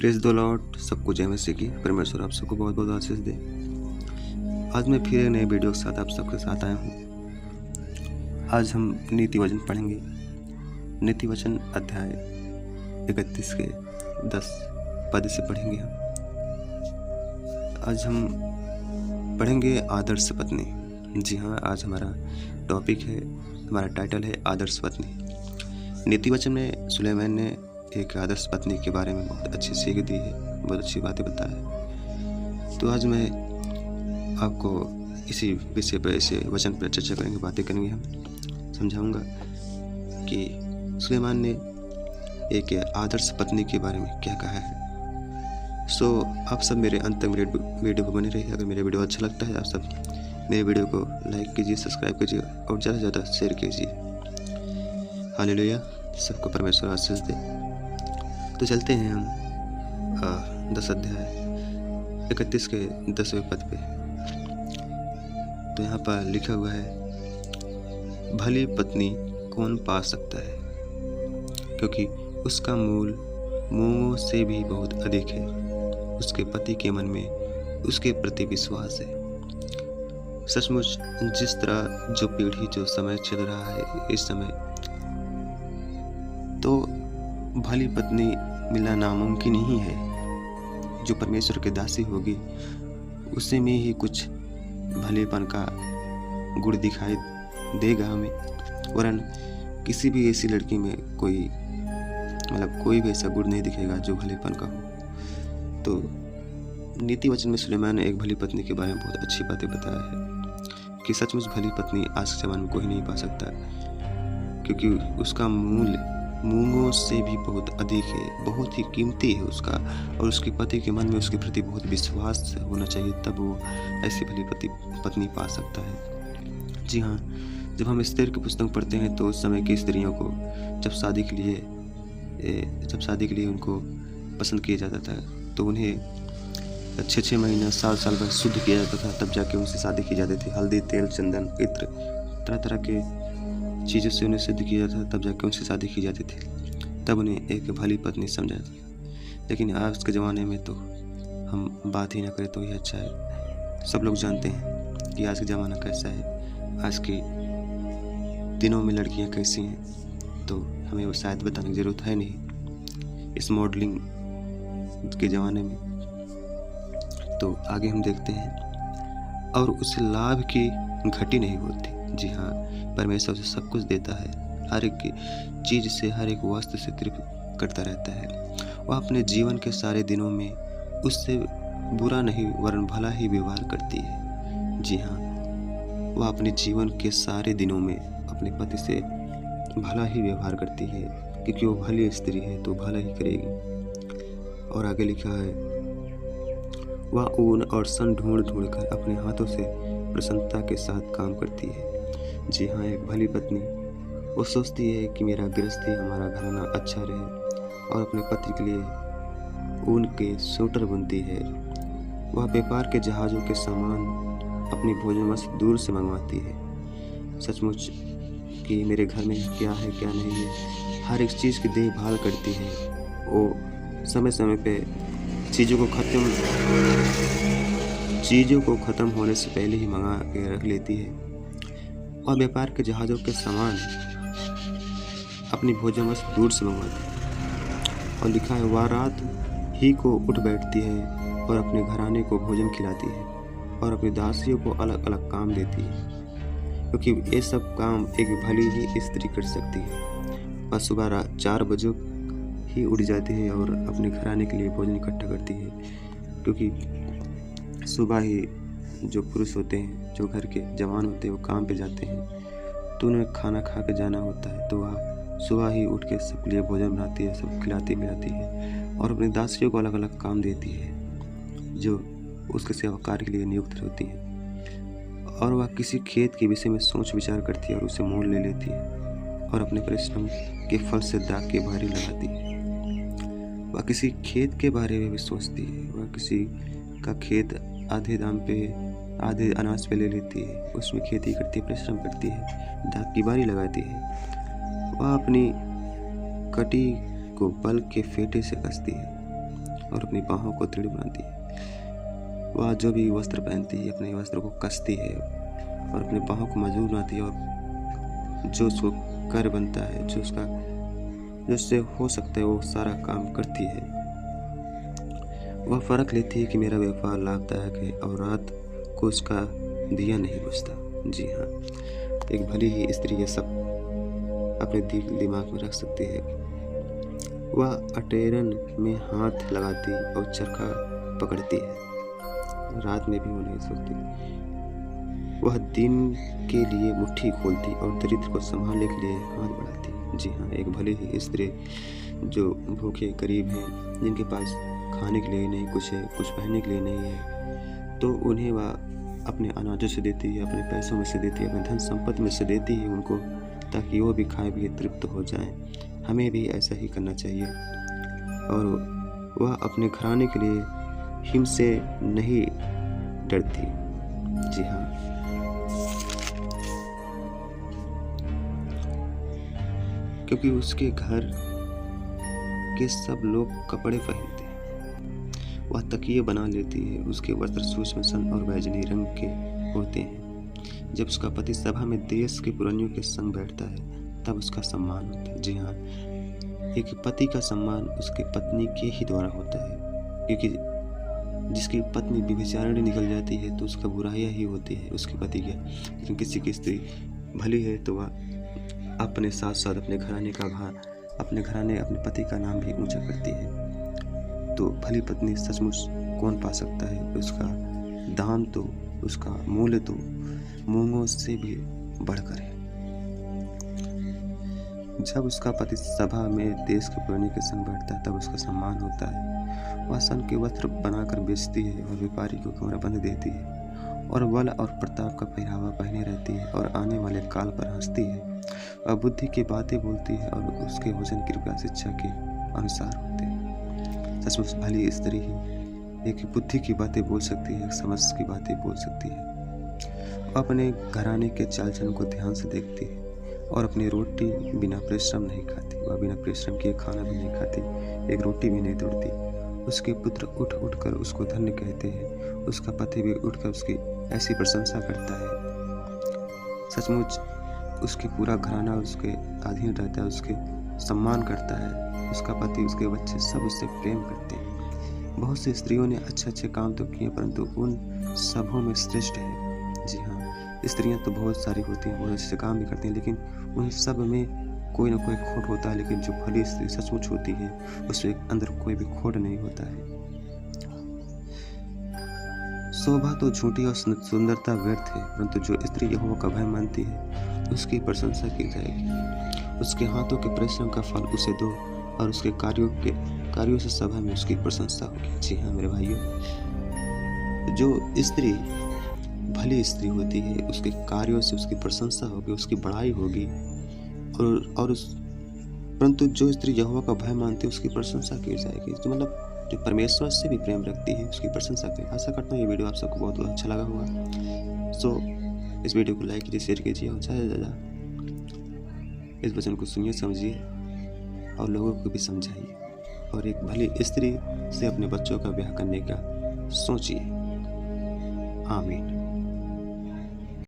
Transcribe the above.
Praise the Lord. सबको जय मसीह की। परमेश्वर आप सबको बहुत बहुत आशीष दे। आज मैं फिर एक नए वीडियो के साथ आप सबके साथ आया हूँ। आज हम नीति वचन पढ़ेंगे। नीति वचन अध्याय 31 के 10 पद से पढ़ेंगे हम। आज हम पढ़ेंगे आदर्श पत्नी। जी हाँ, आज हमारा टॉपिक है, हमारा टाइटल है आदर्श पत्नी। नीति वचन में सुलेमान ने एक आदर्श पत्नी के बारे में बहुत अच्छी सीख दी है, बहुत अच्छी बातें बताया। तो आज मैं आपको इसी विषय पर, इसे वचन पर चर्चा करेंगे, बातें करेंगे। हम समझाऊंगा कि सुलेमान ने एक आदर्श पत्नी के बारे में क्या कहा है। आप सब मेरे अंत तक मेरे वीडियो को बने रहिए। अगर मेरा वीडियो अच्छा लगता है, आप सब मेरे वीडियो को लाइक कीजिए, सब्सक्राइब कीजिए और ज़्यादा से ज़्यादा शेयर कीजिए। हालेलुया। सबको परमेश्वर आशीष दे। तो चलते हैं हम 10 अध्याय 31 के 10वें पद पे। तो यहाँ पर लिखा हुआ है, भली पत्नी कौन पा सकता है, क्योंकि उसका मूल मोमों से भी बहुत अधिक है। उसके पति के मन में उसके प्रति विश्वास है। सचमुच जिस तरह जो पीढ़ी, जो समय चल रहा है इस समय, तो भली पत्नी मिलना नामुमकिन ही है। जो परमेश्वर के दासी होगी उसे में ही कुछ भलेपन का गुण दिखाई देगा हमें, वरन किसी भी ऐसी लड़की में कोई भी ऐसा गुण नहीं दिखेगा जो भलेपन का हो। तो नीति वचन में सुलेमान ने एक भली पत्नी के बारे में बहुत अच्छी बातें बताया है कि सचमुच भली पत्नी आज के ज़माने में कोई नहीं पा सकता, क्योंकि उसका मूल मूंगों से भी बहुत अधिक है, बहुत ही कीमती है उसका। और उसके पति के मन में उसके प्रति बहुत विश्वास होना चाहिए, तब वो ऐसी भली पत्नी पा सकता है। जी हाँ, जब हम एस्तेर की पुस्तक पढ़ते हैं तो उस समय की स्त्रियों को जब शादी के लिए उनको पसंद किया जाता था, तो उन्हें 6 महीना, साल भर शुद्ध किया जाता था, तब जाके उनसे शादी की जाती थी। हल्दी, तेल, चंदन, इत्र, तरह तरह के चीज़ों से उन्हें सिद्ध किया जाता था, तब जाके उनसे शादी की जाती थी। तब उन्हें एक भली पत्नी समझा जाता। लेकिन आज के ज़माने में तो हम बात ही ना करें तो ही अच्छा है। सब लोग जानते हैं कि आज का ज़माना कैसा है, आज के दिनों में लड़कियां कैसी हैं, तो हमें वो शायद बताने की ज़रूरत है नहीं इस मॉडलिंग के ज़माने में। तो आगे हम देखते हैं, और उसे लाभ की घटी नहीं होती। जी हाँ, परमेश्वर उसे सब कुछ देता है, हर एक चीज़ से, हर एक वस्तु से तृप्त करता रहता है। वह अपने जीवन के सारे दिनों में उससे बुरा नहीं वरन भला ही व्यवहार करती है। जी हाँ, वह अपने जीवन के सारे दिनों में अपने पति से भला ही व्यवहार करती है, क्योंकि वो भली स्त्री है तो भला ही करेगी। और आगे लिखा है, वह ऊन और सन ढूंढ कर अपने हाथों से प्रसन्नता के साथ काम करती है। जी हाँ, एक भली पत्नी वो सोचती है कि मेरा गृहस्थी, हमारा घराना अच्छा रहे, और अपने पति के लिए ऊन के स्वेटर बुनती है। वह व्यापार के जहाज़ों के सामान अपनी भोजन वस्तु दूर से मंगवाती है। सचमुच कि मेरे घर में क्या है क्या नहीं है, हर एक चीज़ की देखभाल करती है। वो समय समय पे चीज़ों को ख़त्म होने से पहले ही मंगा के रख लेती है। और व्यापार के जहाज़ों के सामान अपनी भोजन वस्तु दूर से मंगवाती है। और लिखा है, वह रात ही को उठ बैठती है और अपने घराने को भोजन खिलाती है और अपनी दासियों को अलग अलग काम देती है, क्योंकि ये सब काम एक भली ही स्त्री कर सकती है। वह सुबह 4 बजे ही उठ जाती है और अपने घराने के लिए भोजन इकट्ठा करती है, क्योंकि सुबह ही जो पुरुष होते हैं, जो घर के जवान होते हैं, वो काम पे जाते हैं, तो उन्हें खाना खा के जाना होता है। तो वह सुबह ही उठ के सबके लिए भोजन बनाती है, सब खिलाती पिलाती है और अपनी दासियों को अलग अलग काम देती है जो उसके सेवा कार्य के लिए नियुक्त होती हैं। और वह किसी खेत के विषय में सोच विचार करती है और उसे मोल ले लेती है, और अपने परिश्रम के फल से दाग के बारी लगाती है। वह किसी खेत के बारे में भी सोचती है। वह किसी का खेत आधे दाम पे, आधे अनाज पे ले लेती है, उसमें खेती करती है, परिश्रम करती है, दाग की बारी लगाती है। वह अपनी कटी को बल के फेटे से कसती है और अपनी बाहों को दृढ़ बनाती है। वह जो भी वस्त्र पहनती है अपने वस्त्र को कसती है और अपने बाहों को मजबूत बनाती है, और जो उसको कर बनता है, जो उससे हो सकता है वो सारा काम करती है। वह फ़र्क लेती है कि मेरा व्यापार लाभदायक है और रात को उसका दिया नहीं बुझता। जी हाँ, एक भली ही स्त्री ये सब अपने दिमाग में रख सकती है। वह अटेरन में हाथ लगाती और चरखा पकड़ती है, रात में भी वो नहीं सोती। वह दिन के लिए मुट्ठी खोलती और दरिद्र को संभालने के लिए हाथ बढ़ाती। जी हाँ, एक भली ही स्त्री जो भूखे गरीब हैं, जिनके पास खाने के लिए नहीं कुछ है, कुछ पहनने के लिए नहीं है, तो उन्हें वह अपने अनाजों से देती है, अपने पैसों में से देती है, अपने धन संपत्ति में से देती है उनको, ताकि वो भी खाए पिए तृप्त हो जाएं। हमें भी ऐसा ही करना चाहिए। और वह अपने घराने के लिए हिम से नहीं डरती। जी हाँ, क्योंकि उसके घर के सब लोग कपड़े पहनते हैं। वह तकिए बना लेती है, उसके वस्त्र सूक्ष्म सन और बैजनी रंग के होते हैं। जब उसका पति सभा में देश के पुरानियों के संग बैठता है तब उसका सम्मान होता है। जी हाँ, एक पति का सम्मान उसकी पत्नी के ही द्वारा होता है, क्योंकि जिसकी पत्नी व्यभिचारिणी निकल जाती है तो उसका बुराइयाँ ही होती है उसके पति की। लेकिन किसी की स्त्री भली है तो वह अपने साथ साथ अपने घराने का अपने पति का नाम भी ऊंचा करती है। तो भली पत्नी सचमुच कौन पा सकता है? उसका दाम तो, उसका मूल्य तो मूंगों से भी बढ़कर है। जब उसका पति सभा में देश के पुरानी के संग बैठता है तब उसका सम्मान होता है। वह सन के वस्त्र बनाकर बेचती है और व्यापारी को कमरबंद देती है और बल और प्रताप का पहनावा पहने रहती है और आने वाले काल पर हंसती है। वह बुद्धि की बातें बोलती है और उसके वचन कृपा शिक्षा के अनुसार होते हैं। सचमुच भली स्त्री ही एक बुद्धि की बातें बोल सकती है, एक समझ की बातें बोल सकती है। वह अपने घराने के चाल चलन को ध्यान से देखती है और अपनी रोटी बिना परिश्रम नहीं खाती। वह बिना परिश्रम किए खाना भी नहीं खाती, एक रोटी भी नहीं तोड़ती। उसके पुत्र उठ कर उसको धन्य कहते हैं, उसका पति भी उठकर उसकी ऐसी प्रशंसा करता है। सचमुच उसके पूरा घराना उसके अधीन रहता है, उसके सम्मान करता है। उसका पति, उसके बच्चे सब उससे प्रेम करते हैं। बहुत सी स्त्रियों ने अच्छे काम तो किए, परंतु उन सबों में श्रेष्ठ है। जी हाँ, स्त्रियां तो बहुत सारी होती हैं, बहुत अच्छे काम भी करती हैं, लेकिन उन सब में कोई ना कोई खोट होता है। लेकिन जो भली स्त्री सचमुच होती है उसके अंदर कोई भी खोट नहीं होता है। शोभा तो झूठी और सुंदरता व्यर्थ है, परंतु जो स्त्री यहोवा का भय मानती है उसकी प्रशंसा की जाएगी। उसके हाथों के परिश्रम का फल उसे दो और उसके कार्यों से सभा में उसकी प्रशंसा होगी। जी हाँ मेरे भाइयों, जो स्त्री भली स्त्री होती है उसके कार्यों से उसकी प्रशंसा होगी, उसकी बड़ाई होगी। परंतु जो स्त्री यहोवा का भय मानती है उसकी प्रशंसा की जाएगी। तो मतलब जो परमेश्वर से भी प्रेम रखती है उसकी प्रशंसा करें। आशा करता हूँ ये वीडियो आप सबको बहुत अच्छा लगा होगा। सो इस वीडियो को लाइक कीजिए, शेयर कीजिए और ज़्यादा से ज़्यादा इस वचन को सुनिए, समझिए और लोगों को भी समझाइए। और एक भली स्त्री से अपने बच्चों का ब्याह करने का सोचिए। आमीन।